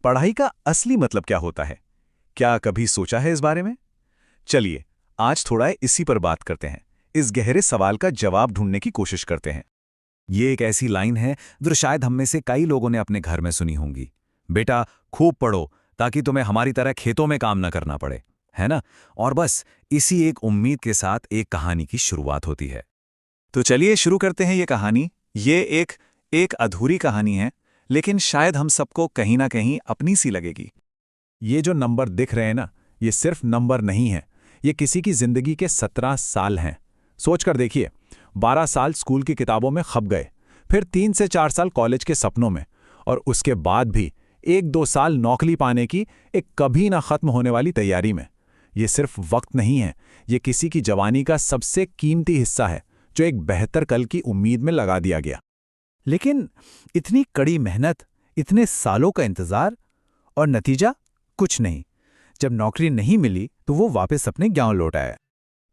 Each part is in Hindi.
पढ़ाई का असली मतलब क्या होता है? क्या कभी सोचा है इस बारे में? चलिए, आज थोड़ा इसी पर बात करते हैं। इस गहरे सवाल का जवाब ढूंढने की कोशिश करते हैं। ये एक ऐसी लाइन है जो शायद हम में से कई लोगों ने अपने घर में सुनी होंगी। बेटा, खूब पढ़ो ताकि तुम्हें हमारी तरह खेतों में काम न करना पड़े, है ना? और बस इसी एक उम्मीद के साथ एक कहानी की शुरुआत होती है। तो चलिए शुरू करते हैं ये कहानी। ये एक अधूरी कहानी है, लेकिन शायद हम सबको कहीं ना कहीं अपनी सी लगेगी। ये जो नंबर दिख रहे हैं ना, ये सिर्फ नंबर नहीं है। ये किसी की जिंदगी के 17 साल हैं। सोचकर देखिए, 12 साल स्कूल की किताबों में खप गए, फिर 3 से 4 साल कॉलेज के सपनों में, और उसके बाद भी 1-2 साल नौकरी पाने की एक कभी ना खत्म होने वाली तैयारी में। ये सिर्फ वक्त नहीं है, ये किसी की जवानी का सबसे कीमती हिस्सा है जो एक बेहतर कल की उम्मीद में लगा दिया गया। लेकिन इतनी कड़ी मेहनत, इतने सालों का इंतजार, और नतीजा कुछ नहीं। जब नौकरी नहीं मिली तो वो वापस अपने गांव लौट आया।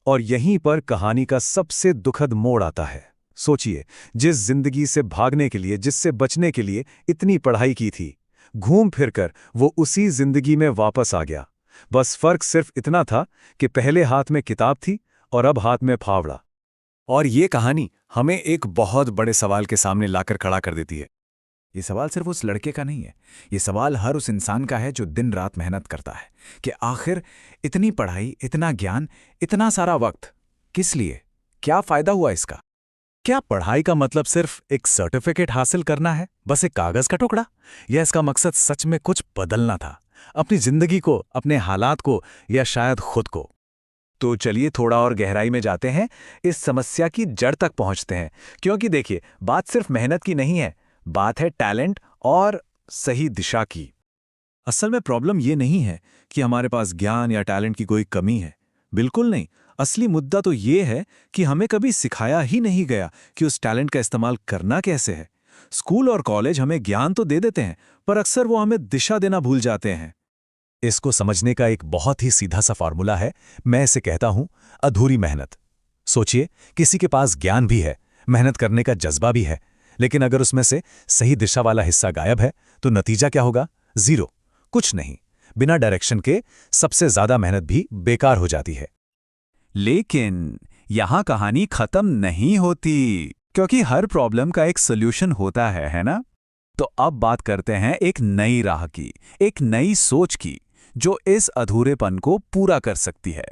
और यहीं पर कहानी का सबसे दुखद मोड़ आता है। सोचिए, जिस जिंदगी से भागने के लिए, जिससे बचने के लिए इतनी पढ़ाई की थी, घूम फिरकर वो उसी जिंदगी में वापस आ गया। बस फर्क सिर्फ इतना था कि पहले हाथ में किताब थी और अब हाथ में फावड़ा। और ये कहानी हमें एक बहुत बड़े सवाल के सामने लाकर खड़ा कर देती है। ये सवाल सिर्फ उस लड़के का नहीं है, ये सवाल हर उस इंसान का है जो दिन रात मेहनत करता है कि आखिर इतनी पढ़ाई, इतना ज्ञान, इतना सारा वक्त किस लिए? क्या फायदा हुआ इसका? क्या पढ़ाई का मतलब सिर्फ एक सर्टिफिकेट हासिल करना है, बस एक कागज का टुकड़ा? या इसका मकसद सच में कुछ बदलना था, अपनी जिंदगी को, अपने हालात को, या शायद खुद को? तो चलिए थोड़ा और गहराई में जाते हैं, इस समस्या की जड़ तक पहुंचते हैं। क्योंकि देखिए, बात सिर्फ मेहनत की नहीं है, बात है टैलेंट और सही दिशा की। असल में प्रॉब्लम ये नहीं है कि हमारे पास ज्ञान या टैलेंट की कोई कमी है। बिल्कुल नहीं। असली मुद्दा तो ये है कि हमें कभी सिखाया ही नहीं गया कि उस टैलेंट का इस्तेमाल करना कैसे है। स्कूल और कॉलेज हमें ज्ञान तो दे देते हैं, पर अक्सर वो हमें दिशा देना भूल जाते हैं। इसको समझने का एक बहुत ही सीधा सा फॉर्मूला है। मैं इसे कहता हूं अधूरी मेहनत। सोचिए, किसी के पास ज्ञान भी है, मेहनत करने का जज्बा भी है, लेकिन अगर उसमें से सही दिशा वाला हिस्सा गायब है तो नतीजा क्या होगा? जीरो, कुछ नहीं। बिना डायरेक्शन के सबसे ज्यादा मेहनत भी बेकार हो जाती है। लेकिन यहां कहानी खत्म नहीं होती, क्योंकि हर प्रॉब्लम का एक सोल्यूशन होता है ना? तो अब बात करते हैं एक नई राह की, एक नई सोच की, जो इस अधूरेपन को पूरा कर सकती है।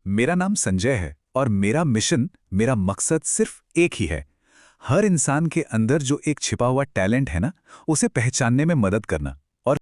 मेरा नाम संजय है और मेरा मिशन, मेरा मकसद सिर्फ एक ही है। हर इंसान के अंदर जो एक छिपा हुआ टैलेंट है ना, उसे पहचानने में मदद करना।